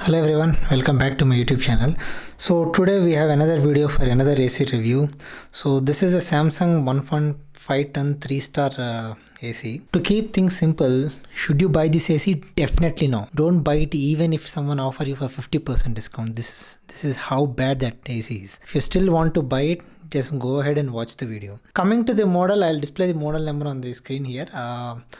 Hello everyone, welcome back to my YouTube channel. So today we have another video for another AC review. So this is a Samsung 1.5 ton 3-star AC. To keep things simple, should you buy this AC? Definitely no. Don't buy it even if someone offer you for 50% discount. This is how bad that AC is. If you still want to buy it, just go ahead and watch the video. Coming to the model, I'll display the model number on the screen here.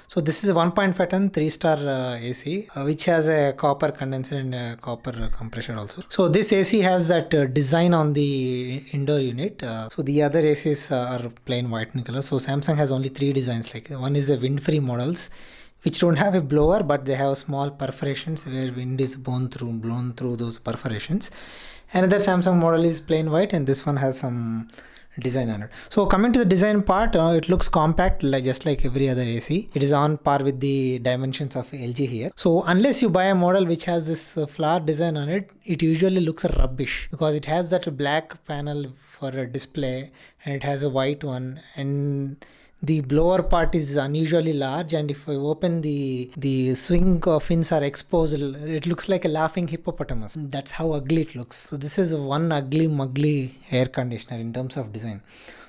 So this is a 1.5 ton 3-star AC which has a copper condenser and a copper compressor also. So this AC has that design on the indoor unit. So the other ACs are plain white in color. So Samsung has only 3 designs. Like one is the wind-free models, which don't have a blower, but they have small perforations where wind is blown through those perforations. Another Samsung model is plain white, and this one has some design on it. So coming to the design part, it looks compact, just like every other AC. It is on par with the dimensions of LG here. So unless you buy a model which has this flower design on it, it usually looks rubbish because it has that black panel for a display and it has a white one, and the blower part is unusually large, and if I open the swing fins are exposed, it looks like a laughing hippopotamus. That's how ugly it looks. So this is one ugly muggly air conditioner in terms of design.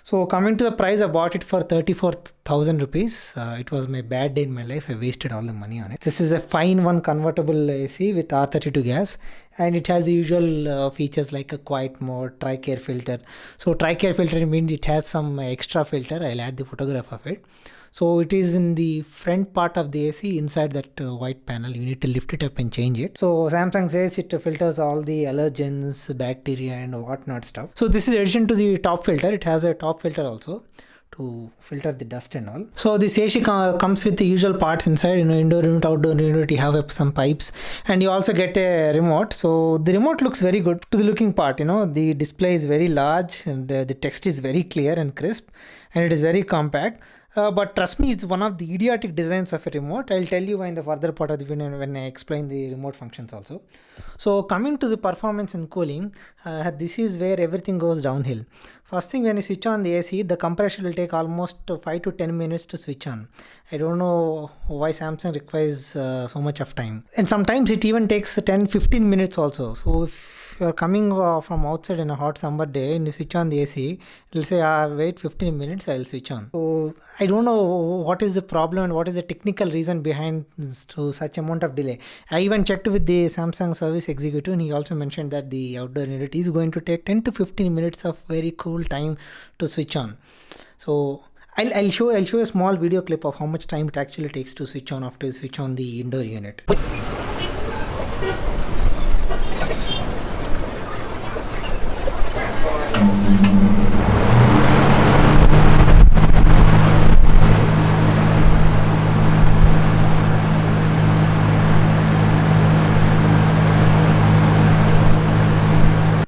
So coming to the price, I bought it for 34,000 rupees. It was my bad day in my life. I wasted all the money on it. This is a fine one convertible AC with R32 gas, and it has the usual features like a quiet mode, tri-care filter. So tri-care filter means it has some extra filter. I'll add the photograph of it. So it is in the front part of the AC inside that white panel. You need to lift it up and change it. So Samsung says it filters all the allergens, bacteria and whatnot stuff. So this is in addition to the top filter. It has a top filter also to filter the dust and all. So this AC comes with the usual parts inside, indoor unit, outdoor unit. You have some pipes, and you also get a remote. So the remote looks very good. To the looking part, the display is very large, and the text is very clear and crisp, and it is very compact. But trust me, it's one of the idiotic designs of a remote. I'll tell you why in the further part of the video when I explain the remote functions also. So coming to the performance and cooling, this is where everything goes downhill. First thing, when you switch on the AC, the compressor will take almost 5 to 10 minutes to switch on. I don't know why Samsung requires so much of time. And sometimes it even takes 10-15 minutes also. So if you're coming from outside in a hot summer day and you switch on the AC, it'll say, wait 15 minutes, I'll switch on. So I don't know what is the problem and what is the technical reason behind to such amount of delay. I even checked with the Samsung service executive, and he also mentioned that the outdoor unit is going to take 10 to 15 minutes of very cool time to switch on. So I'll show a small video clip of how much time it actually takes to switch on after you switch on the indoor unit.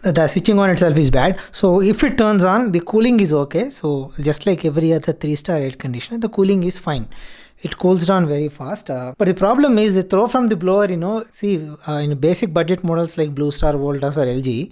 The switching on itself is bad. So if it turns on, the cooling is okay. So just like every other 3-star air conditioner, the cooling is fine. It cools down very fast. But the problem is the throw from the blower, in basic budget models like Blue Star, Voltas or LG,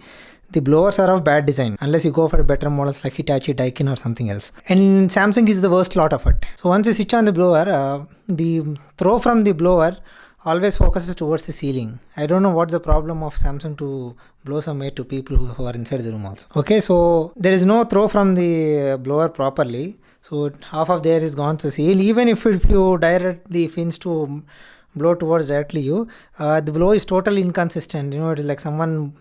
the blowers are of bad design unless you go for better models like Hitachi, Daikin or something else. And Samsung is the worst lot of it. So once you switch on the blower, the throw from the blower always focuses towards the ceiling. I don't know what's the problem of Samsung to blow some air to people who are inside the room also. Okay, so there is no throw from the blower properly. So half of the air is gone to the ceiling. Even if you direct the fins to blow towards directly you, the blow is totally inconsistent. It is like someone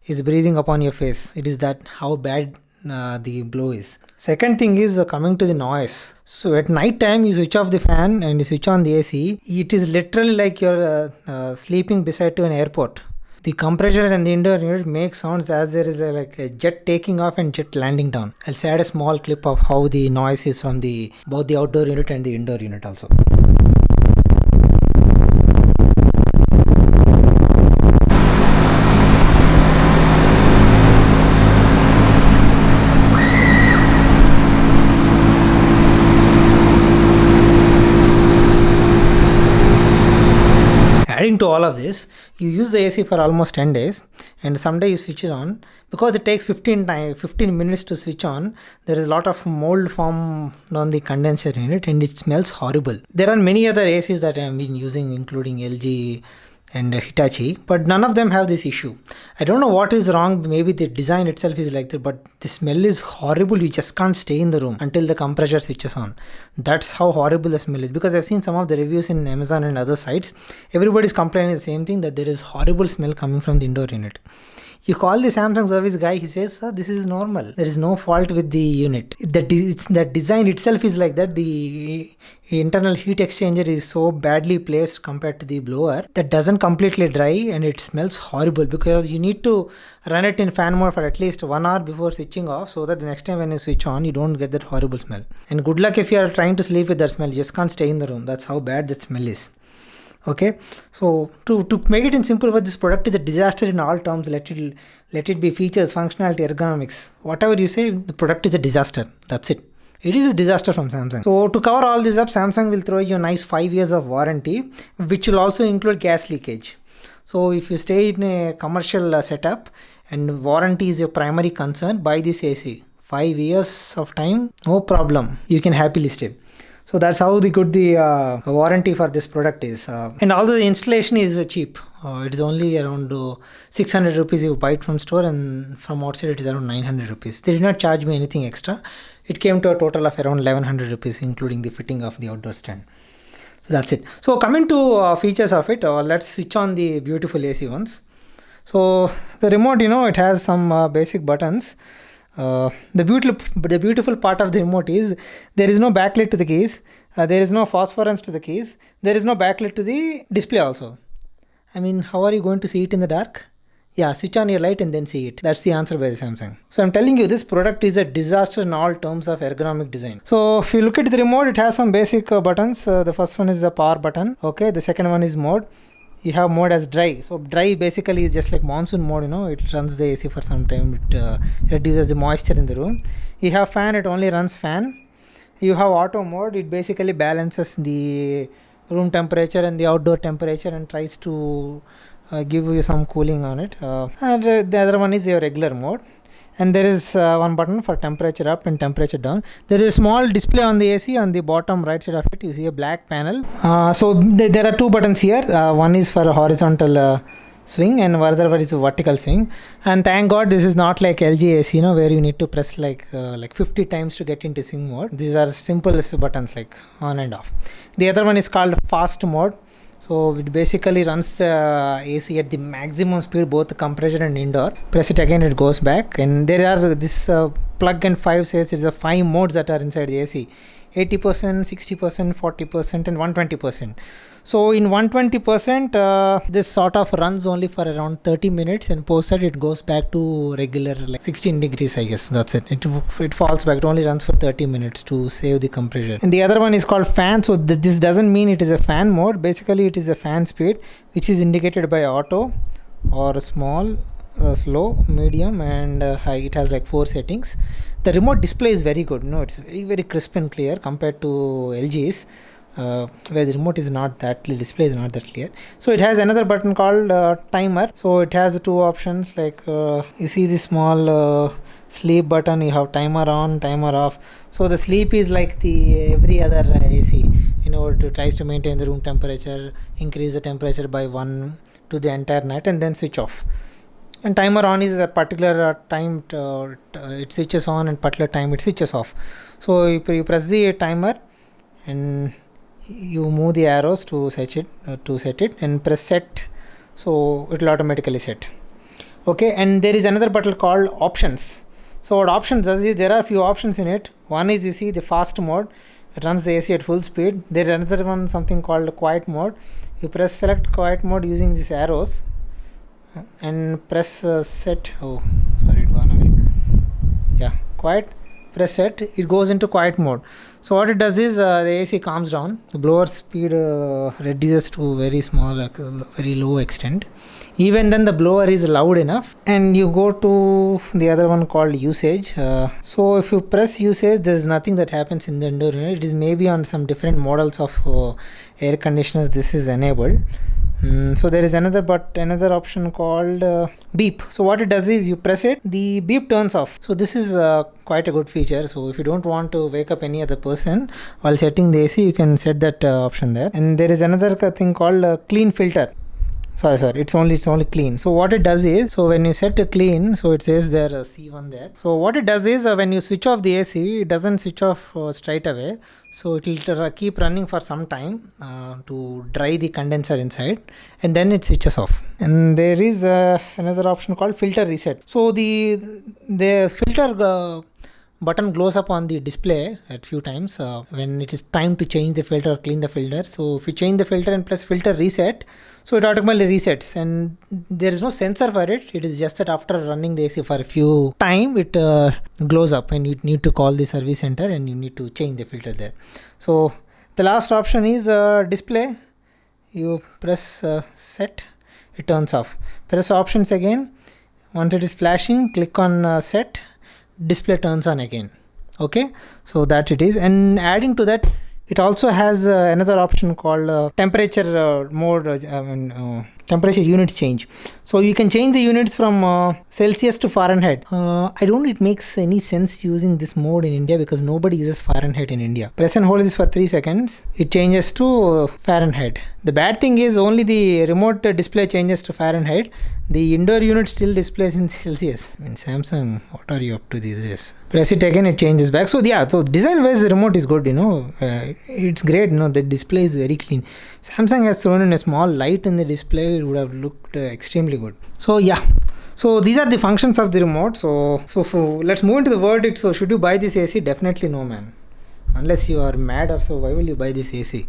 is breathing upon your face. It is that how bad the blow is. Second thing is coming to the noise. So at night time, you switch off the fan and you switch on the AC. It is literally like you're sleeping beside to an airport. The compressor and the indoor unit make sounds as there is like a jet taking off and jet landing down. I'll add a small clip of how the noise is from both the outdoor unit and the indoor unit also. Adding to all of this, you use the AC for almost 10 days, and someday you switch it on. Because it takes 15 minutes to switch on, there is a lot of mold formed on the condenser in it, and it smells horrible. There are many other ACs that I have been using, including LG, and Hitachi, but none of them have this issue. I don't know what is wrong. Maybe the design itself is like that, but the smell is horrible. You just can't stay in the room until the compressor switches on. That's how horrible the smell is, because I've seen some of the reviews in Amazon and other sites. Everybody's complaining the same thing, that there is horrible smell coming from the indoor unit. You call the Samsung service guy, he says, "Sir, this is normal. There is no fault with the unit. That design itself is like that. The internal heat exchanger is so badly placed compared to the blower that doesn't completely dry, and it smells horrible, because you need to run it in fan mode for at least 1 hour before switching off, so that the next time when you switch on, you don't get that horrible smell. And good luck if you are trying to sleep with that smell. You just can't stay in the room. That's how bad that smell is." Okay, so to make it in simple words, this product is a disaster in all terms. Let it be features, functionality, ergonomics, whatever you say, the product is a disaster. That's it. It is a disaster from Samsung. So to cover all this up, Samsung will throw you a nice 5 years of warranty, which will also include gas leakage. So if you stay in a commercial setup and warranty is your primary concern, buy this AC. 5 years of time, no problem. You can happily stay. So that's how the warranty for this product is. And although the installation is cheap, it is only around 600 rupees you buy it from store, and from outside it is around 900 rupees. They did not charge me anything extra. It came to a total of around 1100 rupees, including the fitting of the outdoor stand. So that's it. So coming to features of it, let's switch on the beautiful AC once. So the remote, it has some basic buttons. The beautiful part of the remote is there is no backlight to the keys, there is no phosphorescence to the keys, there is no backlight to the display also. I mean, how are you going to see it in the dark? Yeah, switch on your light and then see it. That's the answer by the Samsung. So I'm telling you, this product is a disaster in all terms of ergonomic design. So if you look at the remote, it has some basic buttons. The first one is the power button. Okay, the second one is mode. You have mode as dry. So dry basically is just like monsoon mode, it runs the AC for some time. It reduces the moisture in the room. You have fan, it only runs fan. You have auto mode, it basically balances the room temperature and the outdoor temperature and tries to give you some cooling on it. And the other one is your regular mode. And there is one button for temperature up and temperature down. There is a small display on the AC on the bottom right side of it. You see a black panel. So there are two buttons here. One is for a horizontal swing and other one is a vertical swing. And thank God this is not like LG AC, where you need to press like 50 times to get into swing mode. These are simple buttons like on and off. The other one is called fast mode. So it basically runs the AC at the maximum speed, both compressor and indoor. Press it again, it goes back. And there are this plug and 5 says it's the 5 modes that are inside the AC. 80%, 60%, 40% and 120%. So in 120%, this sort of runs only for around 30 minutes, and post that it goes back to regular like 16 degrees, I guess. That's it. It falls back. It only runs for 30 minutes to save the compressor. And the other one is called fan. So this doesn't mean it is a fan mode. Basically, it is a fan speed, which is indicated by auto or small, slow, medium and high. It has like 4 settings. The remote display is very good. It's very, very crisp and clear compared to LG's. Where the remote is not that, the display is not that clear. So it has another button called timer. So it has 2 options, like you see the small sleep button. You have timer on, timer off. So the sleep is like the every other AC, it tries to maintain the room temperature, increase the temperature by 1 to the entire night, and then switch off. And timer on is a particular time it switches on, and particular time it switches off. So you press the timer and you move the arrows to set it and press set, so it will automatically set. Okay, and there is another button called options. So what options does is there are a few options in it. One is, you see, the fast mode. It runs the AC at full speed. There is another one, something called quiet mode. You press select quiet mode using these arrows and press set. Oh, sorry, it gone away. Yeah, quiet. Press set, it goes into quiet mode. So what it does is the AC calms down. The blower speed reduces to very small, very low extent. Even then the blower is loud enough. And you go to the other one called usage. So if you press usage, there is nothing that happens in the indoor unit. It is maybe on some different models of air conditioners this is enabled. So there is another option called beep. So what it does is you press it, the beep turns off. So this is quite a good feature. So if you don't want to wake up any other person while setting the AC, you can set that option there. And there is another thing called clean filter. sorry, it's only clean. So what it does is, so when you set to clean, so it says there C1 there. So what it does is, when you switch off the AC, it doesn't switch off straight away. So it will keep running for some time to dry the condenser inside, and then it switches off. And there is another option called filter reset. So the filter button glows up on the display at few times when it is time to change the filter or clean the filter. So if you change the filter and press filter reset, so it automatically resets, and there is no sensor for it. It is just that after running the AC for a few time, it glows up, and you need to call the service center and you need to change the filter there. So the last option is display. You press set, it turns off. Press options again. Once it is flashing, click on set, display turns on again. Okay, so that it is. And adding to that, it also has another option called temperature mode, temperature units change. So you can change the units from Celsius to Fahrenheit. I don't think it makes any sense using this mode in India because nobody uses Fahrenheit in India. Press and hold this for 3 seconds. It changes to Fahrenheit. The bad thing is only the remote display changes to Fahrenheit. The indoor unit still displays in Celsius. I mean, Samsung, what are you up to these days? Press it again, it changes back. So yeah, so design wise the remote is good, it's great, the display is very clean. Samsung has thrown in a small light in the display, it would have looked extremely good. So yeah, so these are the functions of the remote. So let's move into the verdict. So should you buy this AC? Definitely no, man. Unless you are mad or so, why will you buy this AC?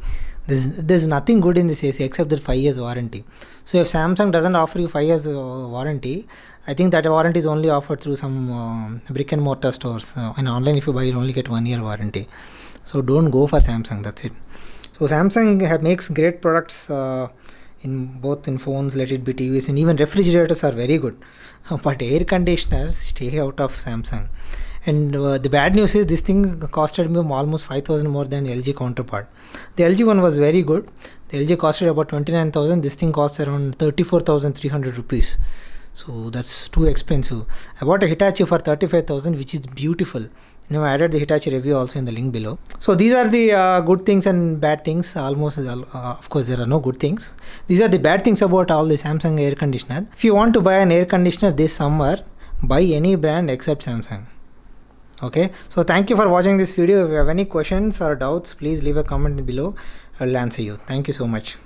There's nothing good in this AC except that 5 years warranty. So if Samsung doesn't offer you 5 years warranty, I think that warranty is only offered through some brick and mortar stores. And online, if you buy, you'll only get 1 year warranty. So don't go for Samsung, that's it. So Samsung makes great products in phones, let it be TVs, and even refrigerators are very good. But air conditioners, stay out of Samsung. And the bad news is this thing costed me almost 5,000 more than the LG counterpart. The LG one was very good. The LG costed about 29,000. This thing costs around 34,300 rupees. So that's too expensive. I bought a Hitachi for 35,000, which is beautiful. I added the Hitachi review also in the link below. So these are the good things and bad things. Of course, there are no good things. These are the bad things about all the Samsung air conditioner. If you want to buy an air conditioner this summer, buy any brand except Samsung. Okay, so thank you for watching this video. If you have any questions or doubts, please leave a comment below. I will answer you. Thank you so much.